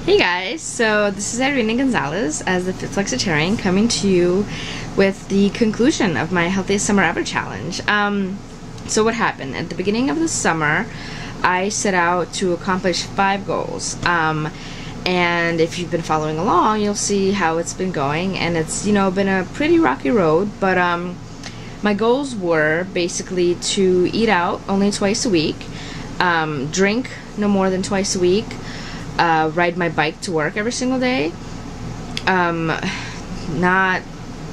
Hey guys, so this is Irene Gonzalez as the Fit Flexitarian coming to you with the conclusion of my Healthiest Summer Ever challenge. So what happened? At the beginning of the summer, I set out to accomplish 5 goals. And if you've been following along, you'll see how it's been going, and it's, been a pretty rocky road, but my goals were basically to eat out only twice a week, drink no more than twice a week, ride my bike to work every single day, not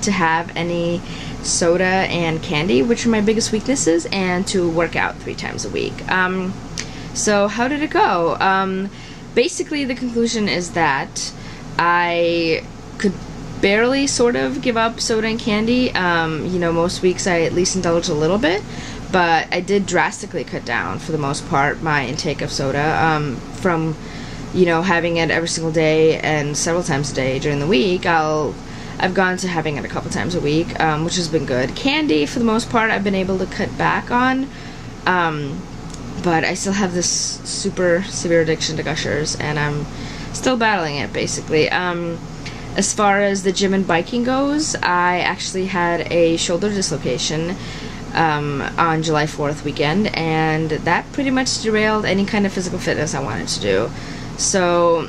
to have any soda and candy, which are my biggest weaknesses, and to work out 3 times a week. So how did it go? Basically, the conclusion is that I could barely sort of give up soda and candy. Most weeks I at least indulge a little bit, but I did drastically cut down, for the most part, my intake of soda, from having it every single day and several times a day during the week. I've gone to having it a couple times a week, which has been good. Candy, for the most part, I've been able to cut back on, but I still have this super severe addiction to Gushers, and I'm still battling it, basically. As far as the gym and biking goes, I actually had a shoulder dislocation on July 4th weekend, and that pretty much derailed any kind of physical fitness I wanted to do. So,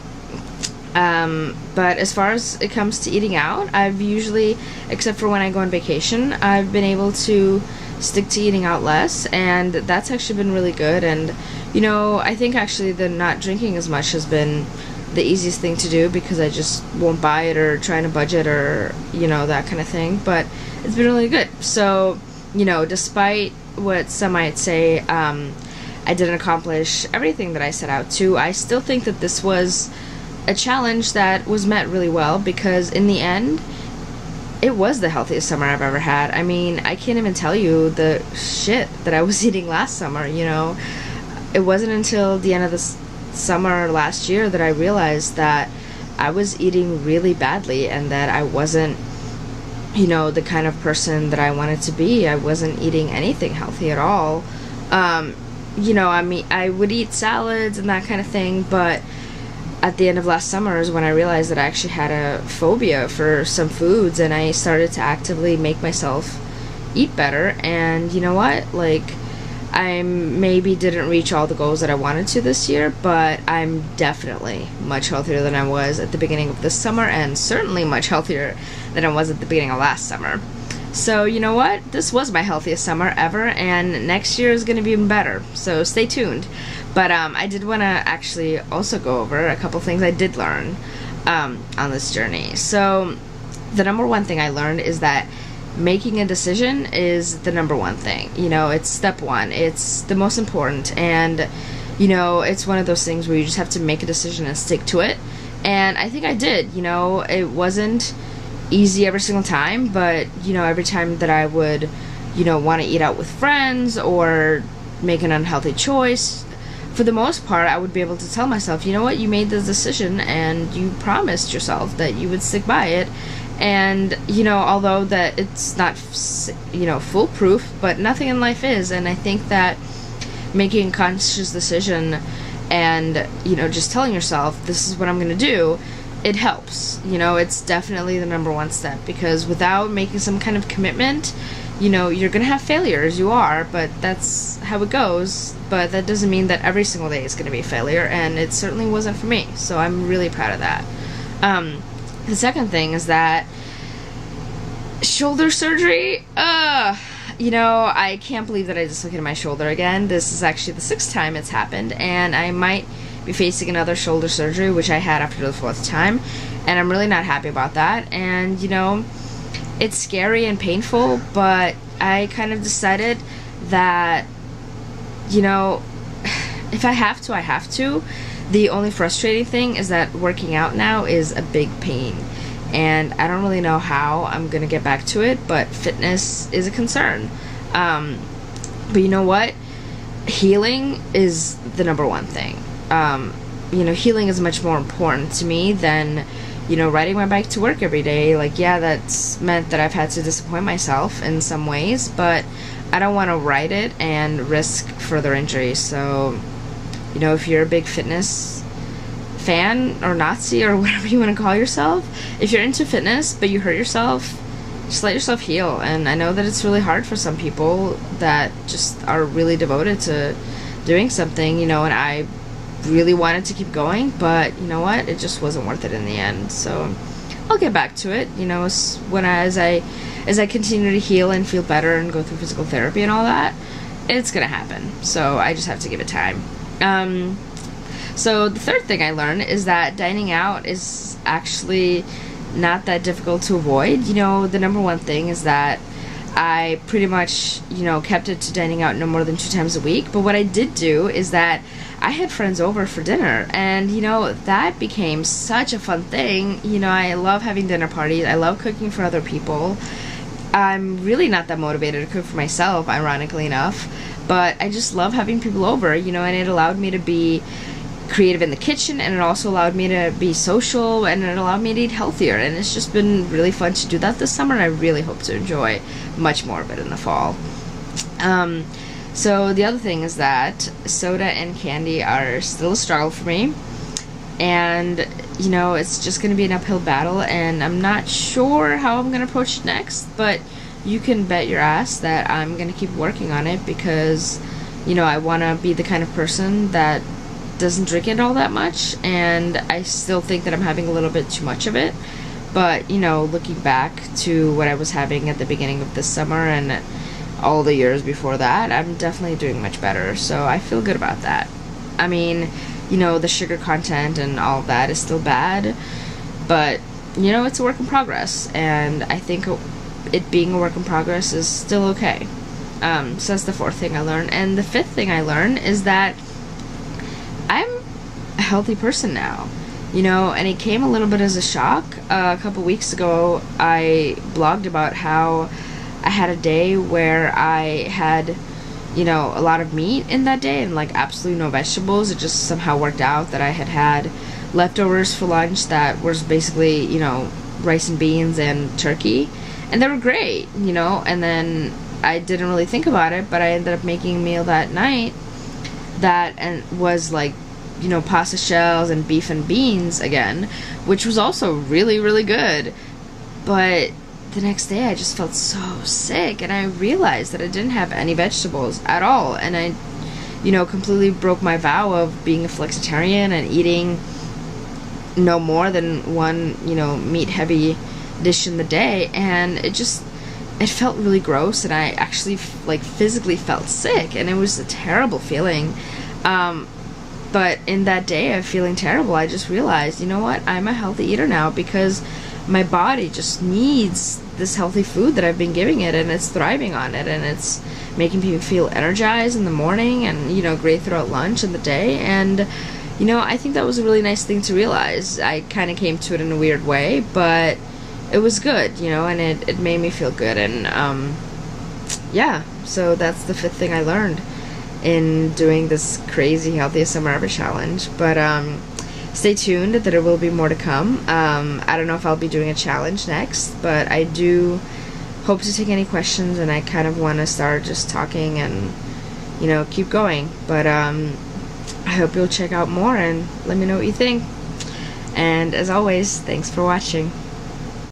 but as far as it comes to eating out, I've usually, except for when I go on vacation, I've been able to stick to eating out less, and that's actually been really good. And I think actually the not drinking as much has been the easiest thing to do, because I just won't buy it or try to budget or that kind of thing. But it's been really good. So despite what some might say, I didn't accomplish everything that I set out to, I still think that this was a challenge that was met really well, because in the end, it was the healthiest summer I've ever had. I mean, I can't even tell you the shit that I was eating last summer, It wasn't until the end of the summer last year that I realized that I was eating really badly, and that I wasn't, the kind of person that I wanted to be. I wasn't eating anything healthy at all. I would eat salads and that kind of thing, but at the end of last summer is when I realized that I actually had a phobia for some foods, and I started to actively make myself eat better. And you know what? I maybe didn't reach all the goals that I wanted to this year, but I'm definitely much healthier than I was at the beginning of this summer, and certainly much healthier than I was at the beginning of last summer. So you know what? This was my healthiest summer ever, and next year is going to be even better. So stay tuned. But I did want to actually also go over a couple things I did learn on this journey. So the number one thing I learned is that making a decision is the number one thing. It's step one. It's the most important, and it's one of those things where you just have to make a decision and stick to it. And I think I did. It wasn't easy every single time, but every time that I would want to eat out with friends or make an unhealthy choice, for the most part I would be able to tell myself, you know what, you made this decision and you promised yourself that you would stick by it. And although that it's not foolproof, but nothing in life is. And I think that making a conscious decision and just telling yourself, this is what I'm going to do, it helps. It's definitely the number one step, because without making some kind of commitment, you're gonna have failures. You are, but that's how it goes. But that doesn't mean that every single day is gonna be a failure, and it certainly wasn't for me. So I'm really proud of that. The second thing is that shoulder surgery, I can't believe that I dislocated my shoulder again. This is actually the 6th time it's happened, and I might be facing another shoulder surgery, which I had after the 4th time, and I'm really not happy about that. And it's scary and painful, but I kind of decided that if I have to, I have to. The only frustrating thing is that working out now is a big pain, and I don't really know how I'm gonna get back to it, but fitness is a concern. But you know what? Healing is the number one thing. Healing is much more important to me than, riding my bike to work every day. That's meant that I've had to disappoint myself in some ways, but I don't want to ride it and risk further injury. So, if you're a big fitness fan or Nazi or whatever you want to call yourself. If you're into fitness but you hurt yourself, just let yourself heal. And I know that it's really hard for some people that just are really devoted to doing something, you know, and I really wanted to keep going, but you know what, it just wasn't worth it in the end. So I'll get back to it, you know, as I continue to heal and feel better and go through physical therapy and all that, it's gonna happen. So I just have to give it time. So the third thing I learned is that dining out is actually not that difficult to avoid. You know, the number one thing is that I pretty much, you know, kept it to dining out no more than 2 times a week. But what I did do is that I had friends over for dinner, and, you know, that became such a fun thing. You know, I love having dinner parties. I love cooking for other people. I'm really not that motivated to cook for myself, ironically enough, but I just love having people over, you know, and it allowed me to be creative in the kitchen, and it also allowed me to be social, and it allowed me to eat healthier, and it's just been really fun to do that this summer, and I really hope to enjoy much more of it in the fall. So the other thing is that soda and candy are still a struggle for me, and you know, it's just going to be an uphill battle, and I'm not sure how I'm going to approach it next, but you can bet your ass that I'm going to keep working on it, because, you know, I want to be the kind of person that doesn't drink it all that much, and I still think that I'm having a little bit too much of it. But, you know, looking back to what I was having at the beginning of this summer and all the years before that, I'm definitely doing much better, so I feel good about that. I mean, you know, the sugar content and all of that is still bad, but, you know, it's a work in progress, and I think it being a work in progress is still okay. So that's the fourth thing I learned. And the fifth thing I learned is that I'm a healthy person now, you know, and it came a little bit as a shock. A couple weeks ago, I blogged about how I had a day where I had, you know, a lot of meat in that day and like absolutely no vegetables. It just somehow worked out that I had leftovers for lunch that was basically, you know, rice and beans and turkey, and they were great, you know. And then I didn't really think about it, but I ended up making a meal that night that and was like, you know, pasta shells and beef and beans again, which was also really, really good. But the next day I just felt so sick, and I realized that I didn't have any vegetables at all, and I, you know, completely broke my vow of being a flexitarian and eating no more than one, you know, meat heavy dish in the day, and it felt really gross, and I actually like physically felt sick, and it was a terrible feeling. But in that day of feeling terrible, I just realized, you know what, I'm a healthy eater now, because my body just needs this healthy food that I've been giving it, and it's thriving on it, and it's making me feel energized in the morning, and, you know, great throughout lunch and the day. And, you know, I think that was a really nice thing to realize. I kind of came to it in a weird way, but it was good, you know, and it made me feel good. And yeah, so that's the fifth thing I learned in doing this crazy Healthiest Summer Ever challenge. But stay tuned, that there will be more to come. I don't know if I'll be doing a challenge next, but I do hope to take any questions, and I kind of want to start just talking and, you know, keep going. But I hope you'll check out more and let me know what you think. And as always, thanks for watching.